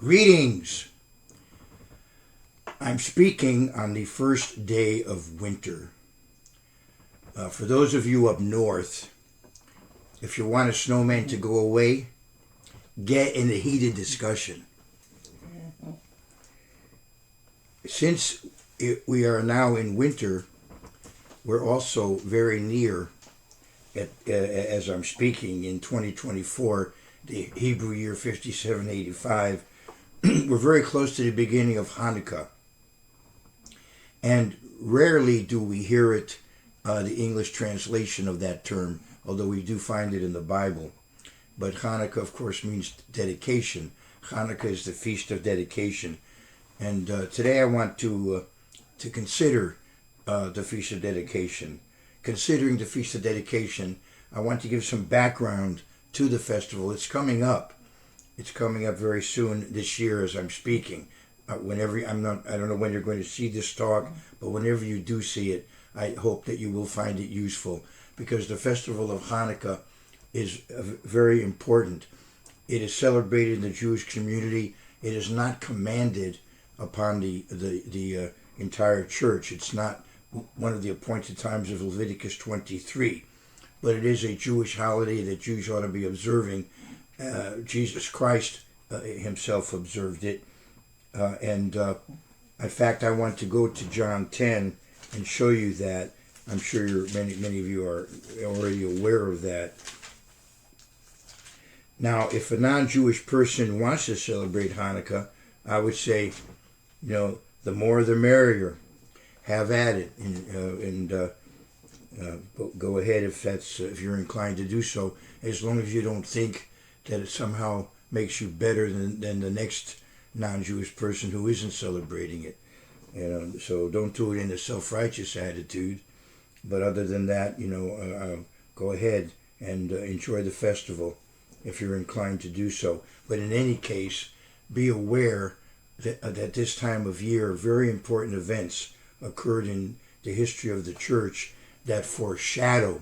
Greetings! I'm speaking on the first day of winter. For those of you up north, if you want a snowman to go away, get in a heated discussion. Since we are now in winter, we're also very near, as I'm speaking, in 2024, the Hebrew year 5785. We're very close to the beginning of Hanukkah. And rarely do we hear it, the English translation of that term, although we do find it in the Bible. But Hanukkah, of course, means dedication. Hanukkah is the Feast of Dedication. And today I want to consider the Feast of Dedication. Considering the Feast of Dedication, I want to give some background to the festival. It's coming up. It's coming up very soon this year as I'm speaking. I don't know when you're going to see this talk, but whenever you do see it, I hope that you will find it useful, because the festival of Hanukkah is very important. It is celebrated in the Jewish community. It is not commanded upon the entire church. It's not one of the appointed times of Leviticus 23, but it is a Jewish holiday that Jews ought to be observing. Jesus Christ himself observed it. In fact, I want to go to John 10 and show you that. I'm sure many of you are already aware of that. Now, if a non-Jewish person wants to celebrate Hanukkah, I would say, the more the merrier. Have at it, and go ahead if you're inclined to do so, as long as you don't think that it somehow makes you better than the next non-Jewish person who isn't celebrating it. So don't do it in a self-righteous attitude. But other than that, go ahead and enjoy the festival if you're inclined to do so. But in any case, be aware that this time of year, very important events occurred in the history of the church that foreshadow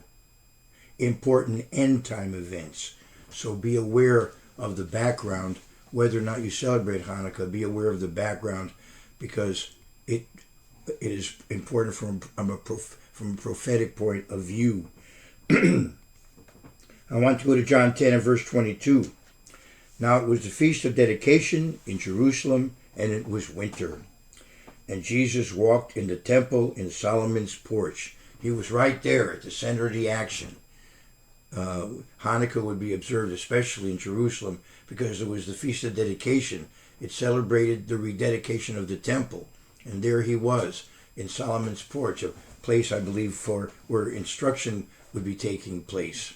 important end-time events. So be aware of the background. Whether or not you celebrate Hanukkah, be aware of the background, because it is important from a prophetic point of view. I want to go to John 10 and verse 22. Now it was the Feast of Dedication in Jerusalem, and it was winter. And Jesus walked in the temple in Solomon's porch. He was right there at the center of the action. Hanukkah would be observed especially in Jerusalem because it was the Feast of Dedication. It celebrated the rededication of the temple. And there he was in Solomon's porch, a place, I believe, for where instruction would be taking place.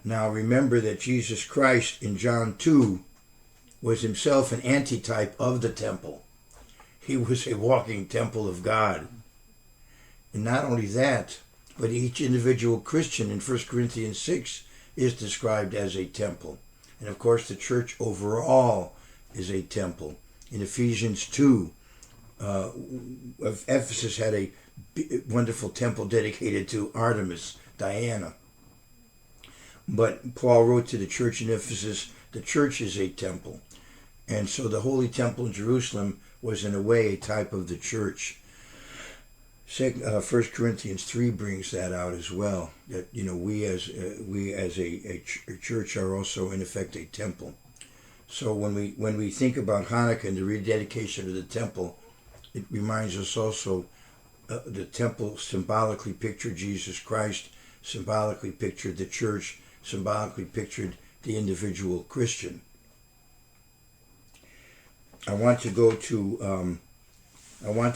Now remember that Jesus Christ in John 2 was himself an antitype of the temple. He was a walking temple of God. And not only that, but each individual Christian in 1 Corinthians 6 is described as a temple. And of course the church overall is a temple. In Ephesians 2, Ephesus had a wonderful temple dedicated to Artemis, Diana. But Paul wrote to the church in Ephesus, the church is a temple. And so the Holy Temple in Jerusalem was in a way a type of the church. 1 Corinthians 3 brings that out as well, that we as a church are also in effect a temple. So when we think about Hanukkah and the rededication of the temple, it reminds us also the temple symbolically pictured Jesus Christ, symbolically pictured the church, symbolically pictured the individual Christian. I want to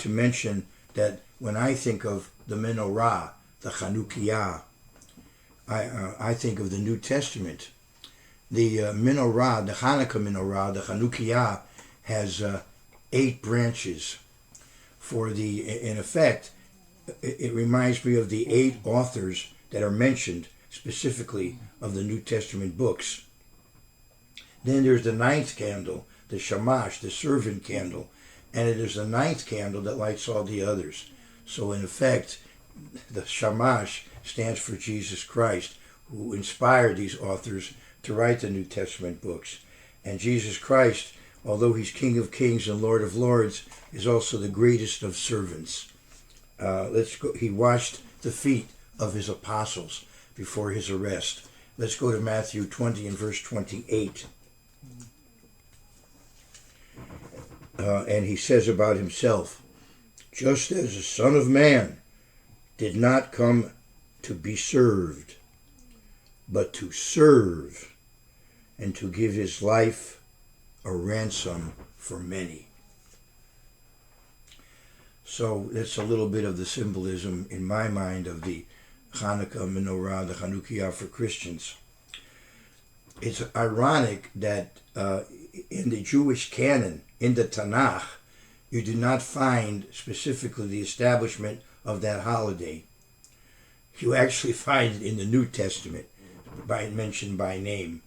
mention that when I think of the menorah, the Chanukiah, I think of the New Testament. The menorah, the Hanukkah menorah, the Chanukiah, has 8 branches. In effect, it reminds me of the 8 authors that are mentioned specifically of the New Testament books. Then there's the 9th candle, the shamash, the servant candle, and it is the 9th candle that lights all the others. So in effect, the shamash stands for Jesus Christ, who inspired these authors to write the New Testament books. And Jesus Christ, although he's King of Kings and Lord of Lords, is also the greatest of servants. Let's go. He washed the feet of his apostles before his arrest. Let's go to Matthew 20 and verse 28. And he says about himself, just as the Son of Man did not come to be served, but to serve and to give his life a ransom for many. So that's a little bit of the symbolism in my mind of the Hanukkah menorah, the Hanukkah for Christians. It's ironic that in the Jewish canon, in the Tanakh, you do not find specifically the establishment of that holiday. You actually find it in the New Testament, mentioned by name.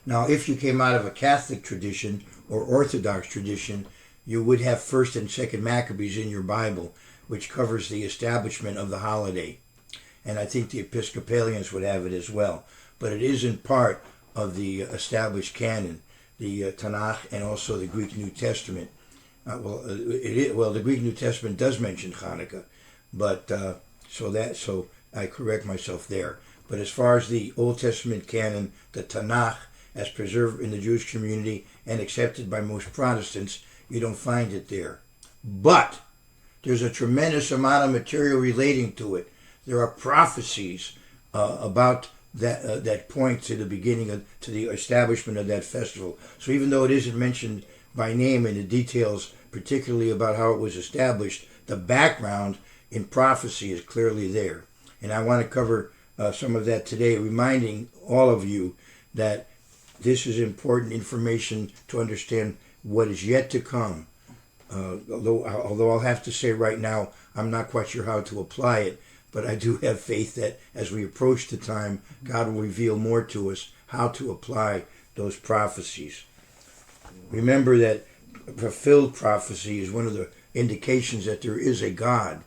Now, if you came out of a Catholic tradition or Orthodox tradition, you would have 1st and 2nd Maccabees in your Bible, which covers the establishment of the holiday. And I think the Episcopalians would have it as well. But it is in part of the established canon, the Tanakh and also the Greek New Testament. The Greek New Testament does mention Hanukkah, but so I correct myself there. But as far as the Old Testament canon, the Tanakh, as preserved in the Jewish community and accepted by most Protestants, you don't find it there. But there's a tremendous amount of material relating to it. There are prophecies about that point to the beginning to the establishment of that festival. So even though it isn't mentioned by name in the details, particularly about how it was established, the background in prophecy is clearly there. And I want to cover some of that today, reminding all of you that this is important information to understand what is yet to come. Although I'll have to say right now, I'm not quite sure how to apply it, but I do have faith that as we approach the time, God will reveal more to us how to apply those prophecies. Remember that fulfilled prophecy is one of the indications that there is a God.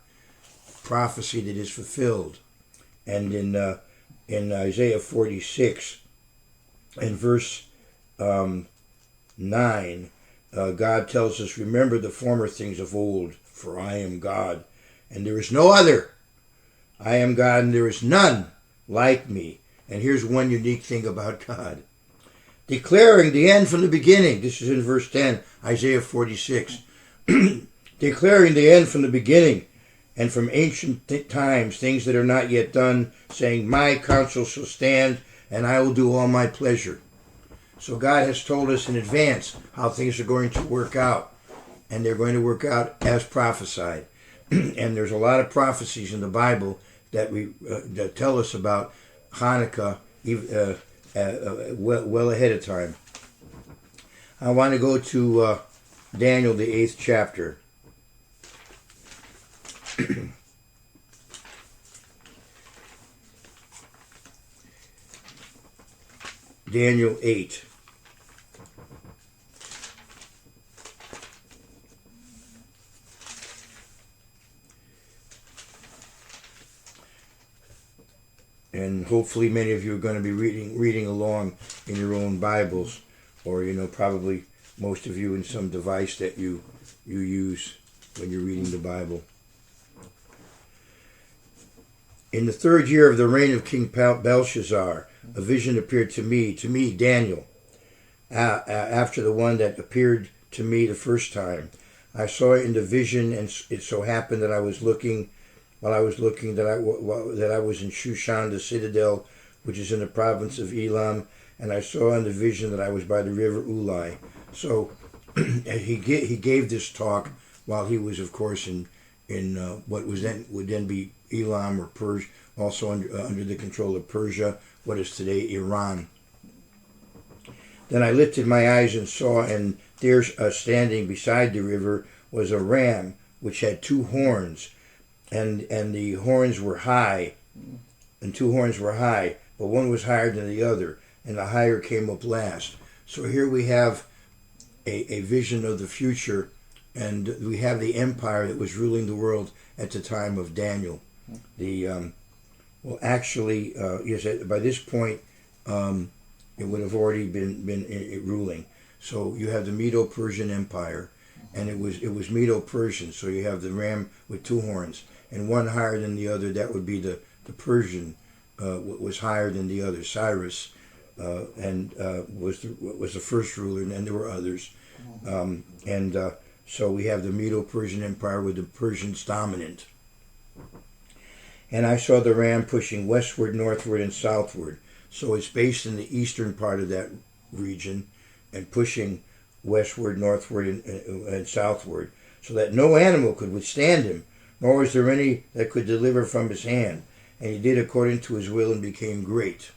Prophecy that is fulfilled. And in Isaiah 46 and verse 9, God tells us, remember the former things of old, for I am God, and there is no other. I am God, and there is none like me. And here's one unique thing about God. Declaring the end from the beginning. This is in verse 10, Isaiah 46. Declaring the end from the beginning, and from ancient times, things that are not yet done, saying, my counsel shall stand, and I will do all my pleasure. So God has told us in advance how things are going to work out, and they're going to work out as prophesied. And there's a lot of prophecies in the Bible that that tell us about Hanukkah well ahead of time. I want to go to Daniel, the 8th chapter. Daniel 8. And hopefully many of you are going to be reading along in your own Bibles, or probably most of you in some device that you use when you're reading the Bible. In the 3rd year of the reign of King Belshazzar, a vision appeared to me, Daniel, after the one that appeared to me the first time. I saw it in the vision, and it so happened that I was looking that I was in Shushan, the citadel, which is in the province of Elam, and I saw in the vision that I was by the river Ulai. So he gave this talk while he was, of course, in what would then be Elam or Persia, also under the control of Persia, what is today Iran. Then I lifted my eyes and saw, and there standing beside the river was a ram which had 2 horns, and the horns were high, and 2 horns were high, but one was higher than the other, and the higher came up last. So here we have a vision of the future, and we have the empire that was ruling the world at the time of Daniel. By this point, it would have already been ruling. So you have the Medo-Persian Empire, and it was Medo-Persian. So you have the ram with two horns, and one higher than the other. That would be the Persian, was higher than the other. Cyrus, and was the first ruler, and then there were others. So we have the Medo-Persian Empire with the Persians dominant. And I saw the ram pushing westward, northward, and southward. So it's based in the eastern part of that region and pushing westward, northward, and southward, so that no animal could withstand him, nor was there any that could deliver from his hand. And he did according to his will and became great.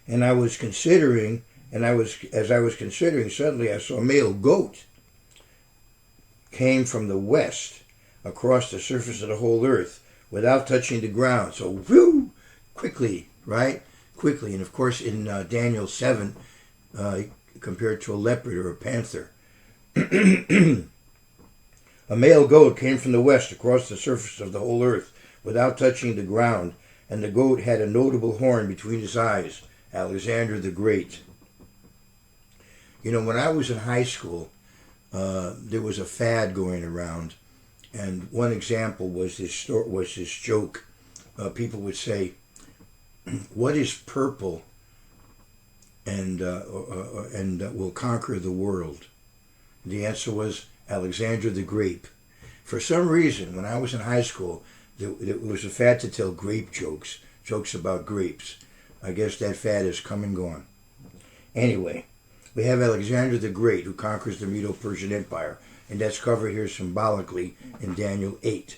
And I was considering, as I was considering, suddenly I saw a male goat came from the west across the surface of the whole earth without touching the ground. So, whoo, quickly, right? Quickly. And of course, in Daniel 7, compared to a leopard or a panther. A male goat came from the west across the surface of the whole earth without touching the ground, and the goat had a notable horn between his eyes, Alexander the Great. You know, when I was in high school, there was a fad going around, and one example was this joke. People would say, "What is purple and will conquer the world?" The answer was Alexander the Grape. For some reason, when I was in high school, there was a fad to tell grape jokes about grapes. I guess that fad has come and gone. Anyway, we have Alexander the Great, who conquers the Medo-Persian Empire, and that's covered here symbolically in Daniel 8.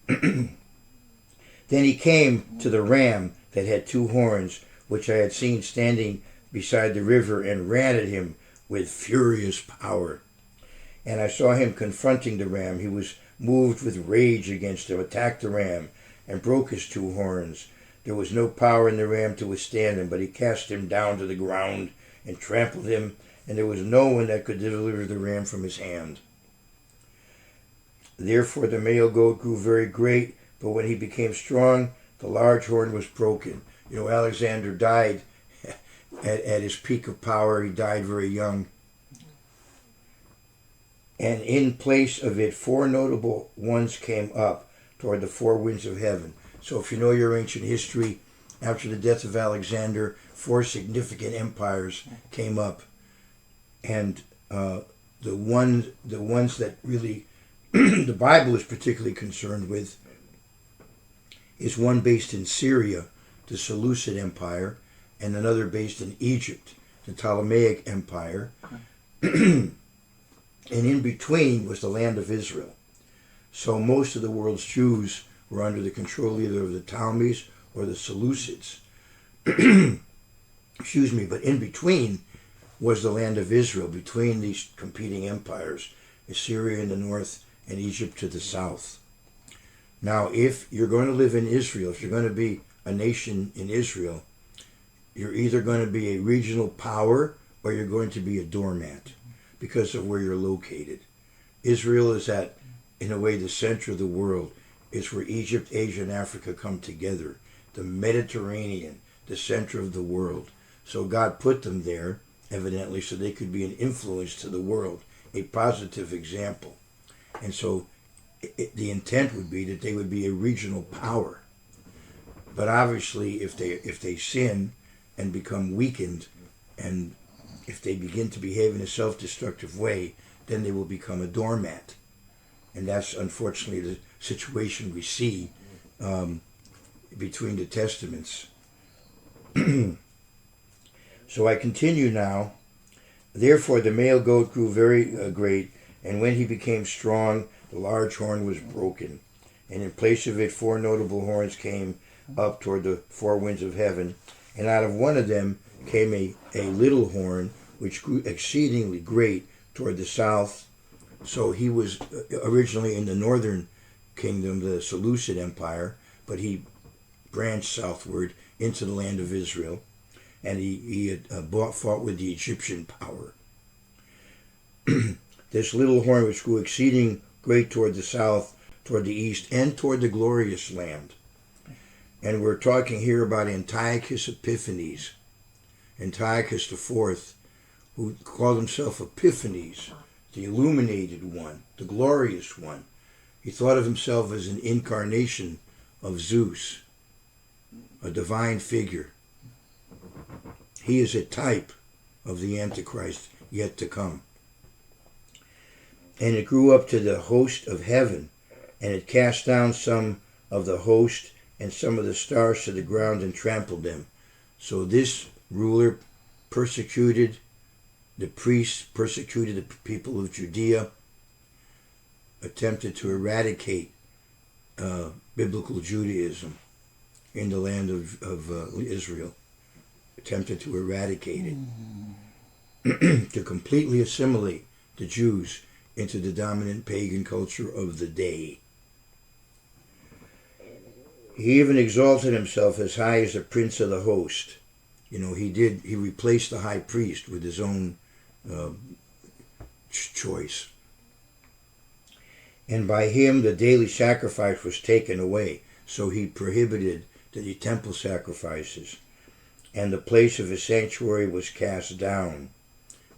Then he came to the ram that had two horns, which I had seen standing beside the river, and ran at him with furious power. And I saw him confronting the ram. He was moved with rage against him, attacked the ram, and broke his two horns. There was no power in the ram to withstand him, but he cast him down to the ground and trampled him, and there was no one that could deliver the ram from his hand. Therefore the male goat grew very great, but when he became strong, the large horn was broken. You know, Alexander died at his peak of power. He died very young. And in place of it, 4 notable ones came up toward the 4 winds of heaven. So if you know your ancient history, after the death of Alexander, 4 significant empires came up. And the ones that really the Bible is particularly concerned with is one based in Syria, the Seleucid Empire, and another based in Egypt, the Ptolemaic Empire. And in between was the land of Israel. So most of the world's Jews were under the control either of the Ptolemies or the Seleucids. Excuse me, but in between was the land of Israel, between these competing empires, Assyria in the north and Egypt to the south. Now, if you're going to live in Israel, if you're going to be a nation in Israel, you're either going to be a regional power or you're going to be a doormat, because of where you're located. Israel is at, in a way, the center of the world. It's where Egypt, Asia, and Africa come together. The Mediterranean, the center of the world. So God put them there, evidently, so they could be an influence to the world, a positive example. And so the intent would be that they would be a regional power. But obviously, if they sin and become weakened, and if they begin to behave in a self-destructive way, then they will become a doormat. And that's unfortunately the situation we see between the testaments. So I continue now. Therefore the male goat grew very great, and when he became strong, the large horn was broken. And in place of it, 4 notable horns came up toward the 4 winds of heaven. And out of one of them came a little horn, which grew exceedingly great toward the south. So he was originally in the northern kingdom, the Seleucid Empire, but he branched southward into the land of Israel, and he had fought with the Egyptian power. This little horn, which grew exceeding great toward the south, toward the east, and toward the glorious land. And we're talking here about Antiochus Epiphanes, Antiochus IV, who called himself Epiphanes, the illuminated one, the glorious one. He thought of himself as an incarnation of Zeus, a divine figure. He is a type of the Antichrist yet to come. And it grew up to the host of heaven, and it cast down some of the host and some of the stars to the ground and trampled them. So this ruler persecuted the priests, persecuted the people of Judea, attempted to eradicate biblical Judaism in the land of Israel, attempted to eradicate it, to completely assimilate the Jews into the dominant pagan culture of the day. He even exalted himself as high as the prince of the host. He replaced the high priest with his own choice. And by him the daily sacrifice was taken away, so he prohibited the temple sacrifices, and the place of his sanctuary was cast down.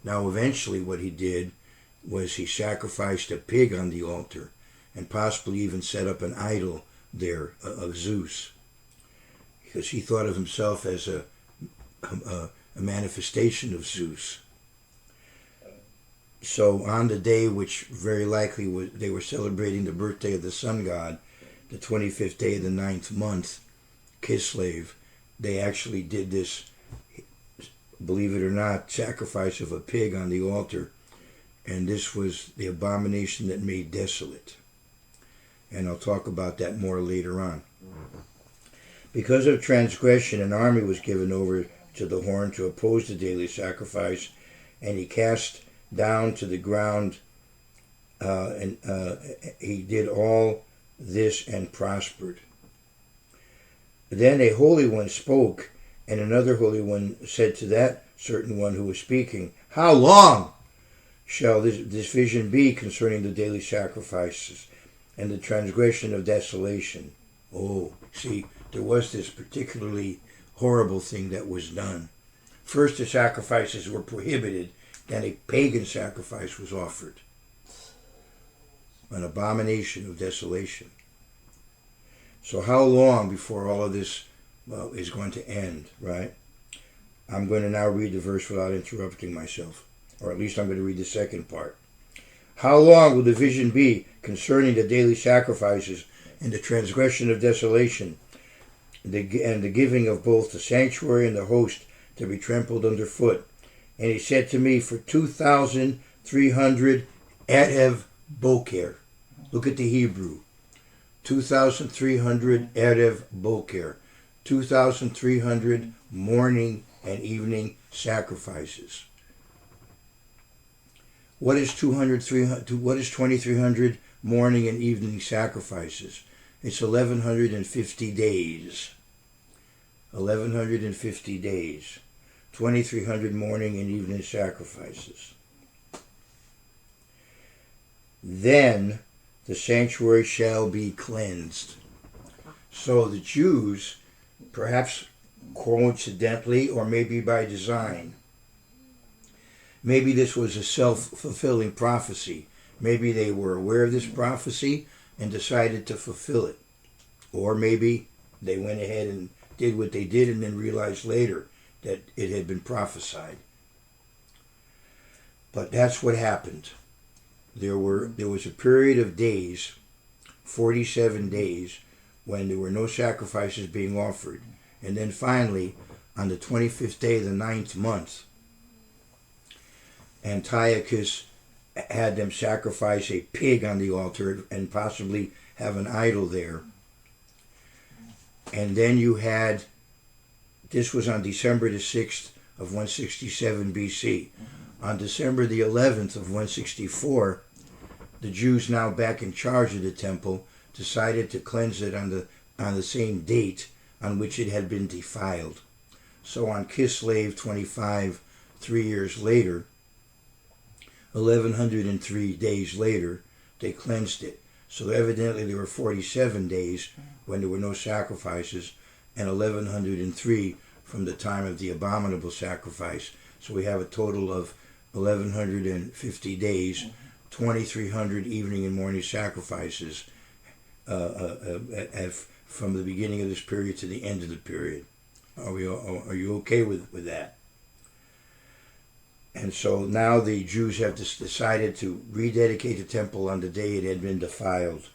Now eventually what he did was he sacrificed a pig on the altar, and possibly even set up an idol there of Zeus, because he thought of himself as a manifestation of Zeus. So on the day which very likely they were celebrating the birthday of the sun god, the 25th day of the 9th month, Kislev, they actually did this, believe it or not, sacrifice of a pig on the altar. And this was the abomination that made desolate. And I'll talk about that more later on. Because of transgression, an army was given over to the horn to oppose the daily sacrifice, and he cast down to the ground, and he did all this and prospered. Then a holy one spoke, and another holy one said to that certain one who was speaking, "How long shall this vision be concerning the daily sacrifices and the transgression of desolation?" Oh, see, there was this particularly horrible thing that was done. First, the sacrifices were prohibited, then a pagan sacrifice was offered. An abomination of desolation. So how long before all of this is going to end, right? I'm going to now read the verse without interrupting myself. Or at least I'm going to read the second part. How long will the vision be concerning the daily sacrifices and the transgression of desolation, and the giving of both the sanctuary and the host to be trampled underfoot? And he said to me, for 2,300 Erev Boker. Look at the Hebrew. 2,300 Erev Boker. 2,300 morning and evening sacrifices. What is 2,300 morning and evening sacrifices? It's 1,150 days. 1,150 days. 2,300 morning and evening sacrifices. Then the sanctuary shall be cleansed. So the Jews, perhaps coincidentally or maybe by design, maybe this was a self-fulfilling prophecy. Maybe they were aware of this prophecy and decided to fulfill it. Or maybe they went ahead and did what they did and then realized later that it had been prophesied. But that's what happened. There was a period of days, 47 days, when there were no sacrifices being offered. And then finally, on the 25th day of the 9th month, Antiochus had them sacrifice a pig on the altar and possibly have an idol there. And then you had, this was on December the 6th of 167 BC. On December the 11th of 164, the Jews, now back in charge of the temple, decided to cleanse it on the same date on which it had been defiled. So on Kislev 25, 3 years later, 1,103 days later, they cleansed it. So evidently there were 47 days when there were no sacrifices, and 1103 from the time of the abominable sacrifice. So we have a total of 1150 days, 2300 evening and morning sacrifices from the beginning of this period to the end of the period. Are you okay with that? And so now the Jews have decided to rededicate the temple on the day it had been defiled.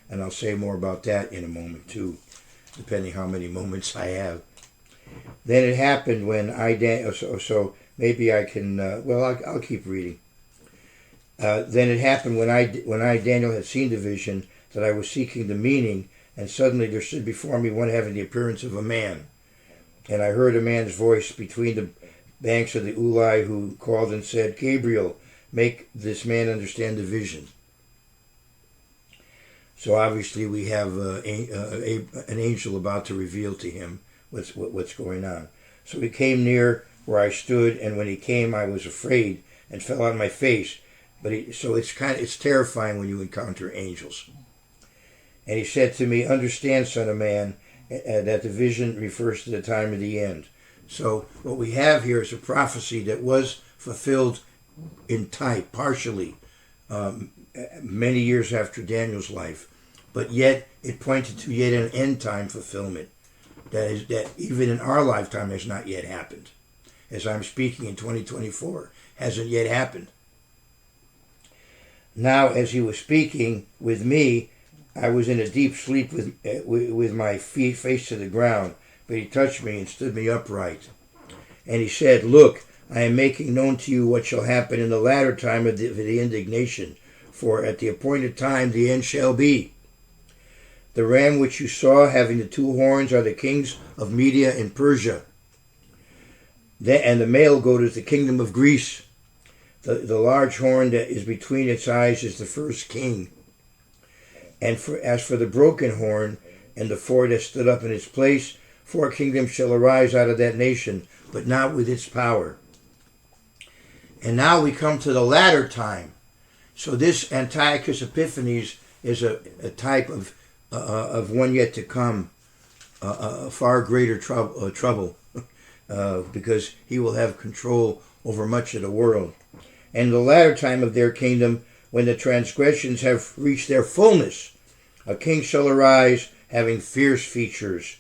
And I'll say more about that in a moment too, depending how many moments I have. Then it happened when so maybe I can, I'll keep reading. Then it happened when I, Daniel, had seen the vision, that I was seeking the meaning, and suddenly there stood before me one having the appearance of a man. And I heard a man's voice between the banks of the Ulai, who called and said, Gabriel, make this man understand the vision. So obviously we have an angel about to reveal to him what's going on. So he came near where I stood, and when he came, I was afraid and fell on my face. So it's terrifying when you encounter angels. And he said to me, understand, son of man, that the vision refers to the time of the end. So what we have here is a prophecy that was fulfilled in type, partially, many years after Daniel's life, but yet it pointed to yet an end time fulfillment that even in our lifetime has not yet happened. As I'm speaking in 2024, hasn't yet happened. Now, as he was speaking with me, I was in a deep sleep with my feet face to the ground, but he touched me and stood me upright. And he said, look, I am making known to you what shall happen in the latter time of the indignation, for at the appointed time the end shall be. The ram which you saw having the two horns are the kings of Media and Persia. And the male goat is the kingdom of Greece. The large horn that is between its eyes is the first king. And as for the broken horn and the four that stood up in its place, 4 kingdoms shall arise out of that nation, but not with its power. And now we come to the latter time. So this Antiochus Epiphanes is a type of one yet to come, a far greater trouble, because he will have control over much of the world. And the latter time of their kingdom, when the transgressions have reached their fullness, a king shall arise having fierce features,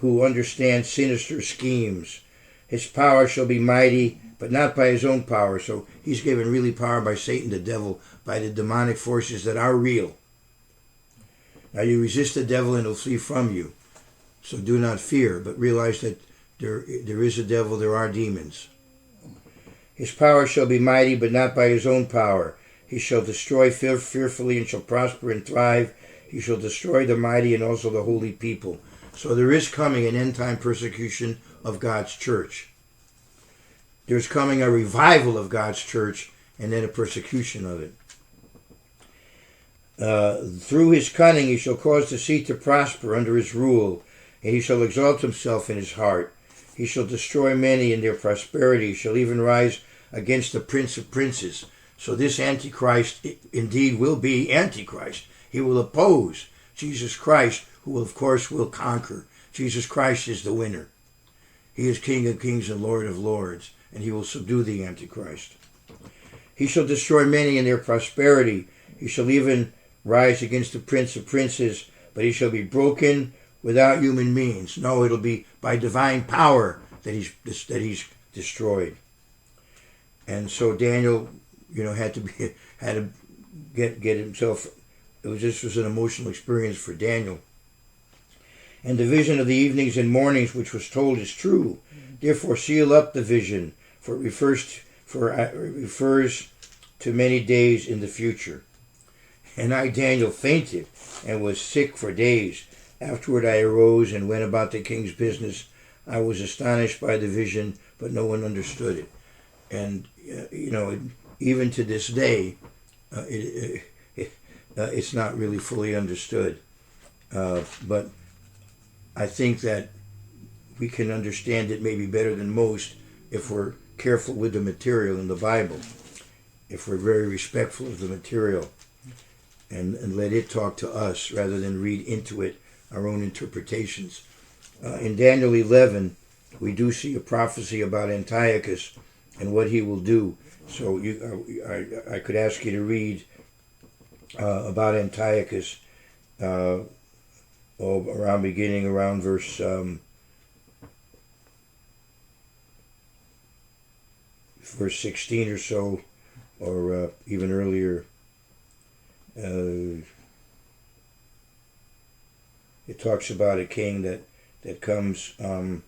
who understands sinister schemes. His power shall be mighty, but not by his own power. So he's given really power by Satan, the devil, by the demonic forces that are real. Now you resist the devil and he'll flee from you. So do not fear, but realize that there is a devil, there are demons. His power shall be mighty, but not by his own power. He shall destroy fearfully and shall prosper and thrive. He shall destroy the mighty and also the holy people. So there is coming an end-time persecution of God's church. There's coming a revival of God's church and then a persecution of it. Through his cunning he shall cause deceit to prosper under his rule, and he shall exalt himself in his heart. He shall destroy many in their prosperity. He shall even rise against the prince of princes. So this Antichrist indeed will be Antichrist. He will oppose Jesus Christ, who of course will conquer. Jesus Christ is the winner. He is King of kings and Lord of lords, and he will subdue the Antichrist. He shall destroy many in their prosperity. He shall even rise against the prince of princes, but he shall be broken without human means. No, it'll be by divine power that he's destroyed. And so Daniel, had to get himself. This was an emotional experience for Daniel. And the vision of the evenings and mornings which was told is true. Therefore seal up the vision, for it refers to many days in the future. And I, Daniel, fainted and was sick for days. Afterward I arose and went about the king's business. I was astonished by the vision, but no one understood it. And, even to this day, it's not really fully understood. But I think that we can understand it maybe better than most if we're careful with the material in the Bible, if we're very respectful of the material and let it talk to us rather than read into it our own interpretations. In Daniel 11, we do see a prophecy about Antiochus and what he will do. So I could ask you to read about Antiochus, beginning around verse 16 or so, or even earlier. It talks about a king that comes, more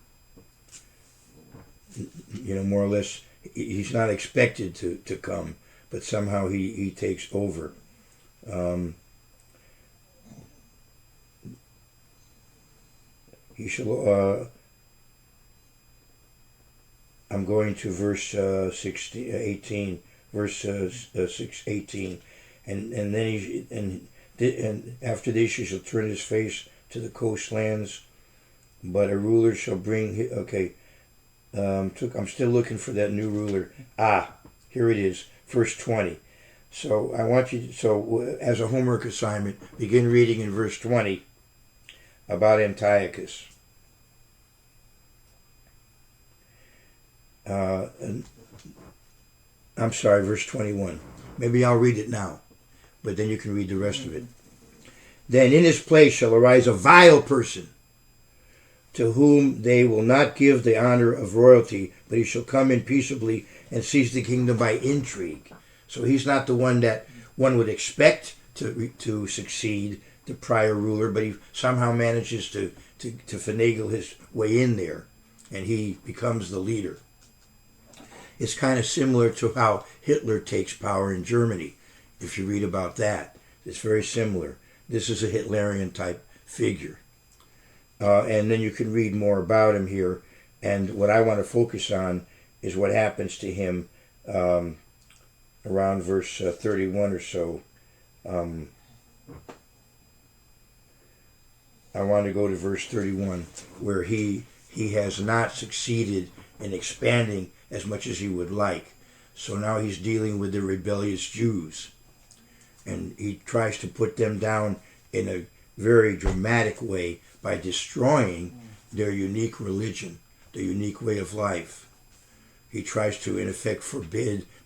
or less, he's not expected to come, but somehow he takes over. He shall. I'm going to verse 18, verse 18, and then and after this he shall turn his face to the coastlands, but a ruler shall bring. Okay, I'm still looking for that new ruler. Here it is, verse 20. So I want you. So as a homework assignment, begin reading in verse 20 about Antiochus. I'm sorry, verse 21. Maybe I'll read it now, but then you can read the rest of it. Then in his place shall arise a vile person, to whom they will not give the honor of royalty, but he shall come in peaceably and seize the kingdom by intrigue. So he's not the one that one would expect to succeed the prior ruler, but he somehow manages to finagle his way in there, and he becomes the leader. It's kind of similar to how Hitler takes power in Germany. If you read about that, it's very similar. This is a Hitlerian type figure. And then you can read more about him here. And what I want to focus on is what happens to him around verse 31 or so. I want to go to verse 31, where he has not succeeded in expanding as much as he would like. So now he's dealing with the rebellious Jews. And he tries to put them down in a very dramatic way by destroying their unique religion, their unique way of life. He tries to, in effect,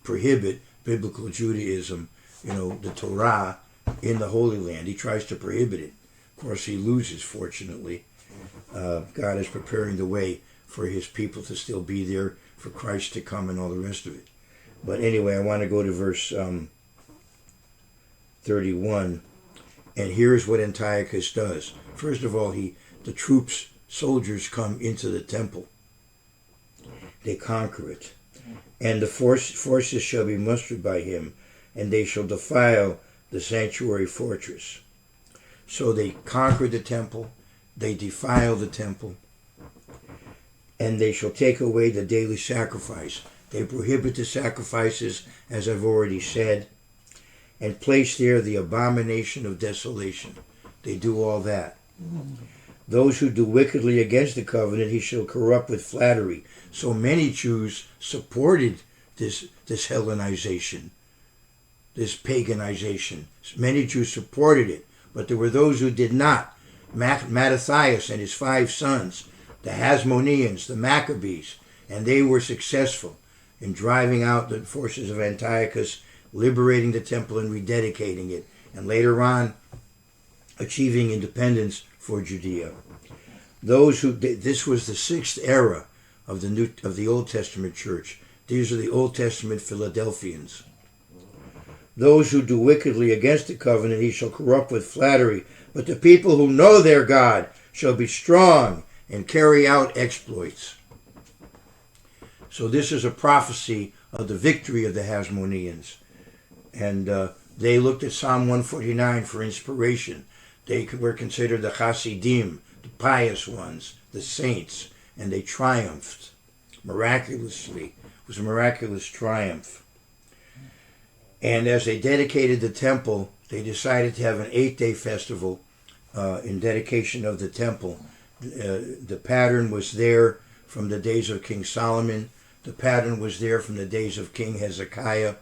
prohibit biblical Judaism, the Torah, in the Holy Land. He tries to prohibit it. Of course, he loses, fortunately. God is preparing the way for his people to still be there, for Christ to come and all the rest of it. But anyway, I want to go to verse 31. And here's what Antiochus does. First of all, the soldiers come into the temple. They conquer it. And the forces shall be mustered by him, and they shall defile the sanctuary fortress. So they conquer the temple, they defile the temple, and they shall take away the daily sacrifice. They prohibit the sacrifices, as I've already said, and place there the abomination of desolation. They do all that. Those who do wickedly against the covenant he shall corrupt with flattery. So many Jews supported this Hellenization, this paganization. Many Jews supported it, but there were those who did not. Mattathias and his 5 sons, the Hasmoneans, the Maccabees, and they were successful in driving out the forces of Antiochus, liberating the temple and rededicating it, and later on achieving independence for Judea. This was the 6th era of the Old Testament church. These are the Old Testament Philadelphians. Those who do wickedly against the covenant he shall corrupt with flattery, but the people who know their God shall be strong and carry out exploits. So this is a prophecy of the victory of the Hasmoneans. And they looked at Psalm 149 for inspiration. They were considered the Hasidim, the pious ones, the saints, and they triumphed miraculously. It was a miraculous triumph. And as they dedicated the temple, they decided to have an 8-day festival in dedication of the temple. The pattern was there from the days of King Solomon. The pattern was there from the days of King Hezekiah.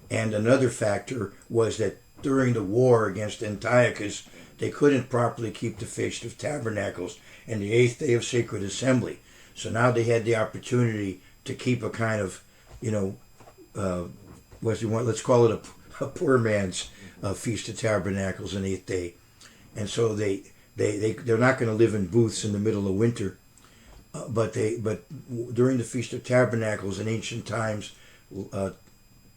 And another factor was that during the war against Antiochus, they couldn't properly keep the Feast of Tabernacles and the 8th day of Sacred Assembly. So now they had the opportunity to keep a kind of, let's call it a poor man's Feast of Tabernacles, an 8th day. And so they're not going to live in booths in the middle of winter. But during the Feast of Tabernacles in ancient times, the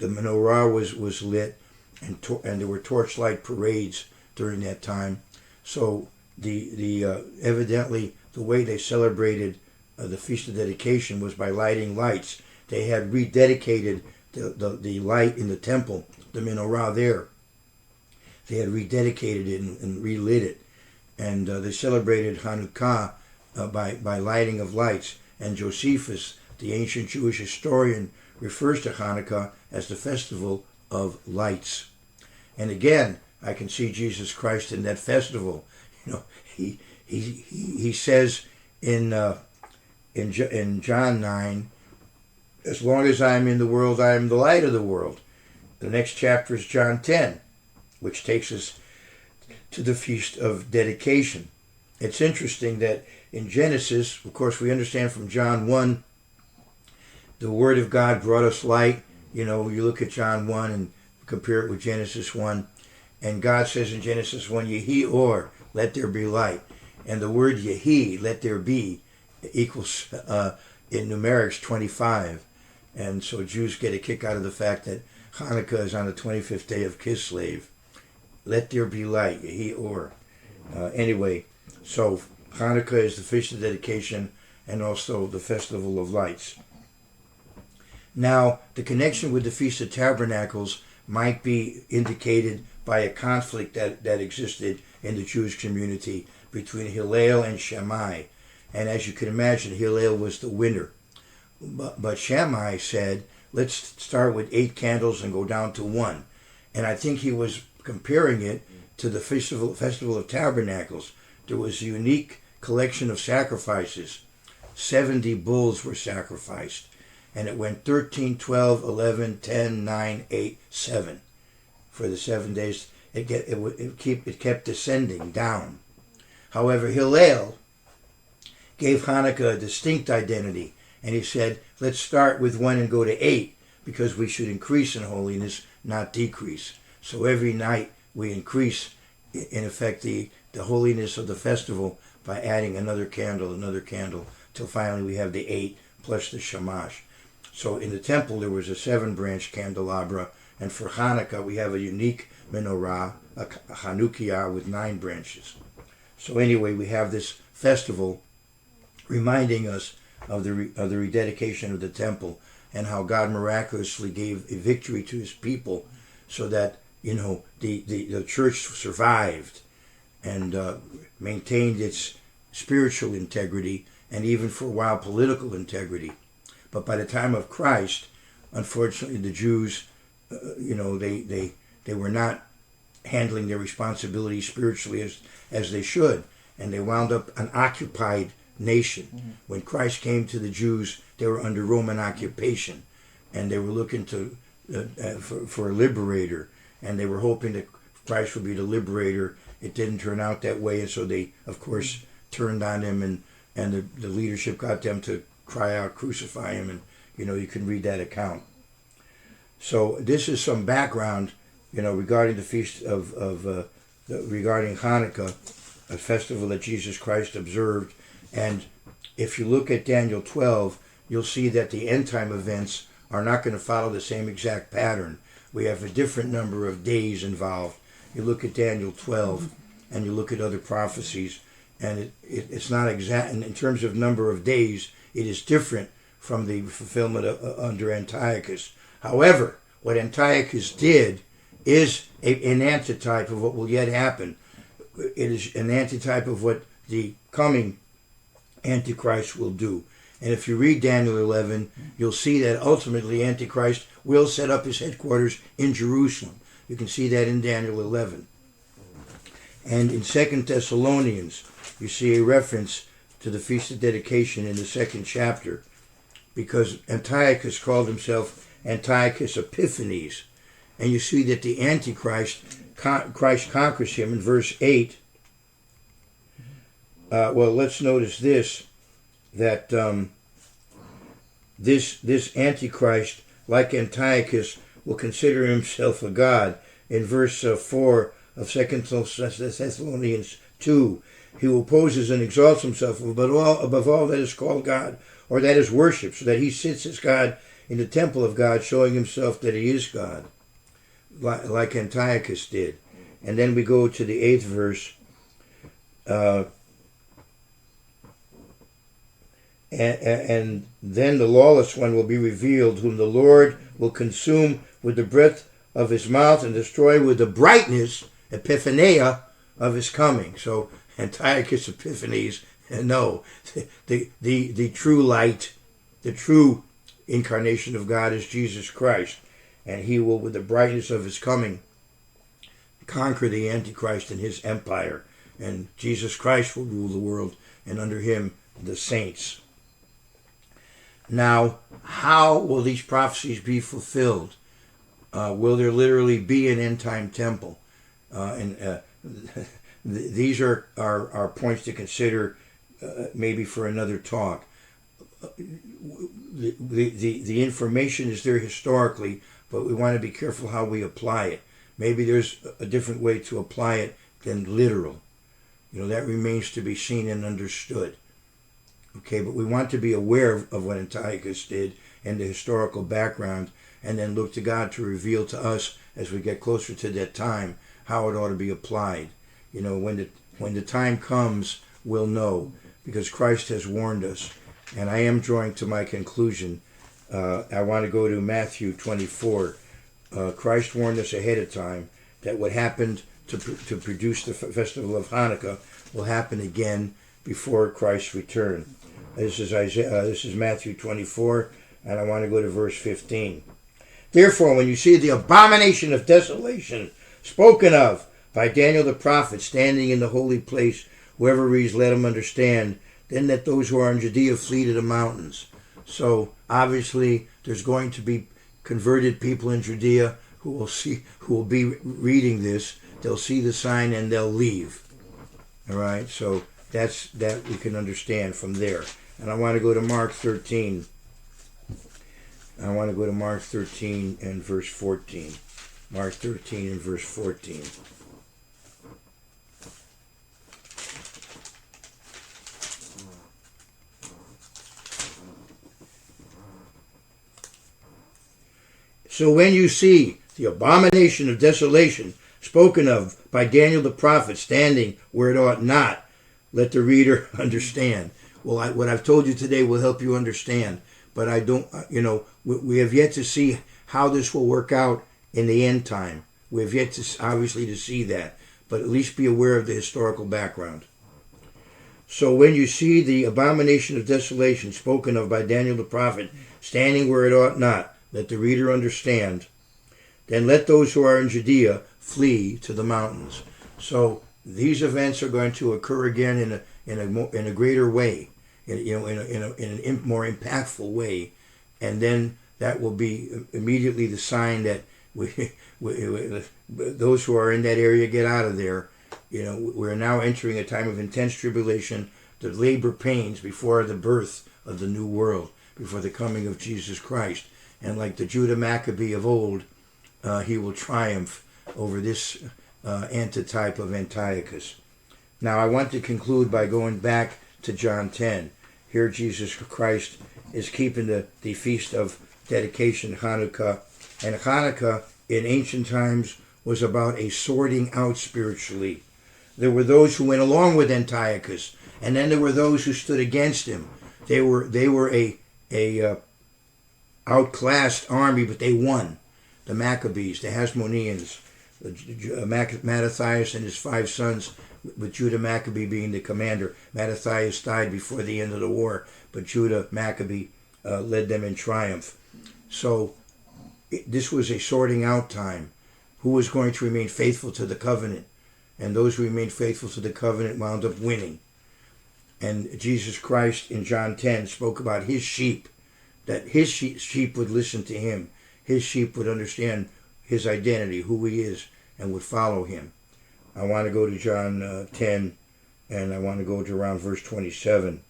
menorah was lit, and there were torchlight parades during that time. So evidently the way they celebrated the Feast of Dedication was by lighting lights. They had rededicated the light in the temple, the menorah there. They had rededicated it and relit it, and they celebrated Hanukkah by lighting of lights. And Josephus, the ancient Jewish historian, refers to Hanukkah as the festival of lights. And again, I can see Jesus Christ in that festival. He says in John 9, as long as I am in the world, I am the light of the world. The next chapter is John 10, which takes us to the Feast of Dedication. It's interesting that in Genesis, of course, we understand from John 1, the Word of God brought us light. You look at John 1 and compare it with Genesis 1, and God says in Genesis 1, Yehi or, let there be light. And the word Yehi, let there be, equals, in numerics, 25. And so Jews get a kick out of the fact that Hanukkah is on the 25th day of Kislev. Let there be light, Yehi or. Anyway, so Hanukkah is the Feast of Dedication and also the Festival of Lights. Now, the connection with the Feast of Tabernacles might be indicated by a conflict that existed in the Jewish community between Hillel and Shammai. And as you can imagine, Hillel was the winner. But Shammai said, let's start with 8 candles and go down to 1. And I think he was comparing it to the Festival of Tabernacles. There was a unique collection of sacrifices. 70 bulls were sacrificed. And it went 13, 12, 11, 10, 9, 8, 7. For the 7 days, it kept descending down. However, Hillel gave Hanukkah a distinct identity. And he said, let's start with 1 and go to 8, because we should increase in holiness, not decrease. So every night we increase, in effect, the holiness of the festival by adding another candle, till finally we have the 8 plus the shamash. So in the temple there was a 7-branch candelabra, and for Hanukkah we have a unique menorah, a Hanukkah with 9 branches. So anyway, we have this festival reminding us of the rededication of the temple and how God miraculously gave a victory to his people so that, the church survived and maintained its spiritual integrity and even for a while political integrity. But by the time of Christ, unfortunately, the Jews, they were not handling their responsibilities spiritually as they should, and they wound up an occupied nation. Mm-hmm. When Christ came to the Jews, they were under Roman occupation, and they were looking for a liberator, and they were hoping that Christ would be the liberator. It didn't turn out that way, and so they, of course, turned on him, and the leadership got them to cry out, crucify him, and you can read that account. So this is some background, regarding the feast regarding Hanukkah, a festival that Jesus Christ observed. And if you look at Daniel 12, you'll see that the end time events are not going to follow the same exact pattern. We have a different number of days involved. You look at Daniel 12 and you look at other prophecies, and it's not exact in terms of number of days. It is different from the fulfillment under Antiochus. However, what Antiochus did is an antitype of what will yet happen. It is an antitype of what the coming Antichrist will do. And if you read Daniel 11, you'll see that ultimately Antichrist will set up his headquarters in Jerusalem. You can see that in Daniel 11. And in 2 Thessalonians, you see a reference to the Feast of Dedication in the 2nd chapter, because Antiochus called himself Antiochus Epiphanes. And you see that the Antichrist Christ conquers him in verse 8. Well, let's notice this, that this Antichrist, like Antiochus, will consider himself a god. In verse 4 of 2 Thessalonians 2, he opposes and exalts himself above all that is called God, or that is worshipped, so that he sits as God in the temple of God, showing himself that he is God, like Antiochus did. And then we go to the 8th verse. And then the lawless one will be revealed, whom the Lord will consume with the breath of his mouth and destroy with the brightness, epiphania, of his coming. So Antiochus Epiphanes, no, the true light, the true incarnation of God is Jesus Christ, and he will, with the brightness of his coming, conquer the Antichrist and his empire, and Jesus Christ will rule the world, and under him the saints. Now, how will these prophecies be fulfilled? Will there literally be an end-time temple? These are points to consider, maybe for another talk. The information is there historically, but we want to be careful how we apply it. Maybe there's a different way to apply it than literal. That remains to be seen and understood. Okay, but we want to be aware of what Antiochus did and the historical background, and then look to God to reveal to us as we get closer to that time how it ought to be applied. When the time comes, we'll know, because Christ has warned us. And I am drawing to my conclusion. I want to go to Matthew 24. Christ warned us ahead of time that what happened to produce the festival of Hanukkah will happen again before Christ's return. This is Matthew 24, and I want to go to verse 15. Therefore, when you see the abomination of desolation spoken of by Daniel the prophet standing in the holy place, whoever reads, let him understand. Then let those who are in Judea flee to the mountains. So obviously, there's going to be converted people in Judea who will be reading this. They'll see the sign and they'll leave. All right, so that we can understand from there. And I want to go to Mark 13. I want to go to Mark 13 and verse 14. Mark 13 and verse 14. So when you see the abomination of desolation spoken of by Daniel the prophet standing where it ought not, let the reader understand. Well, what I've told you today will help you understand, but I don't, we have yet to see how this will work out in the end time. We have yet to, obviously, to see that, but at least be aware of the historical background. So when you see the abomination of desolation spoken of by Daniel the prophet standing where it ought not, let the reader understand. Then let those who are in Judea flee to the mountains. So these events are going to occur again in a greater way, in a more impactful way, and then that will be immediately the sign that those who are in that area get out of there. We're now entering a time of intense tribulation, the labor pains before the birth of the new world, before the coming of Jesus Christ. And like the Judah Maccabee of old, he will triumph over this antitype of Antiochus. Now I want to conclude by going back to John 10. Here Jesus Christ is keeping the feast of dedication, Hanukkah. And Hanukkah in ancient times was about a sorting out spiritually. There were those who went along with Antiochus, and then there were those who stood against him. They were a outclassed army, but they won. The Maccabees, the Hasmoneans, Mattathias and his 5 sons, with Judah Maccabee being the commander. Mattathias died before the end of the war, but Judah Maccabee led them in triumph. So this was a sorting out time. Who was going to remain faithful to the covenant? And those who remained faithful to the covenant wound up winning. And Jesus Christ in John 10 spoke about his sheep, that his sheep would listen to him. His sheep would understand his identity, who he is, and would follow him. I want to go to John 10, and I want to go to around verse 27.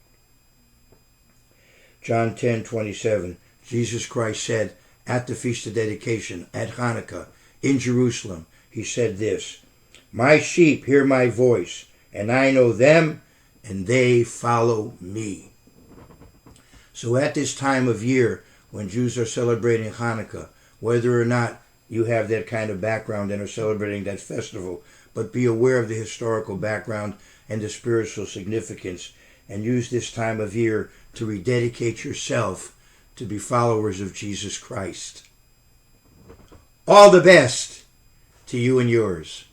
John 10:27. Jesus Christ said at the Feast of Dedication, at Hanukkah, in Jerusalem, he said this, "My sheep hear my voice, and I know them, and they follow me." So at this time of year, when Jews are celebrating Hanukkah, whether or not you have that kind of background and are celebrating that festival, but be aware of the historical background and the spiritual significance, and use this time of year to rededicate yourself to be followers of Jesus Christ. All the best to you and yours.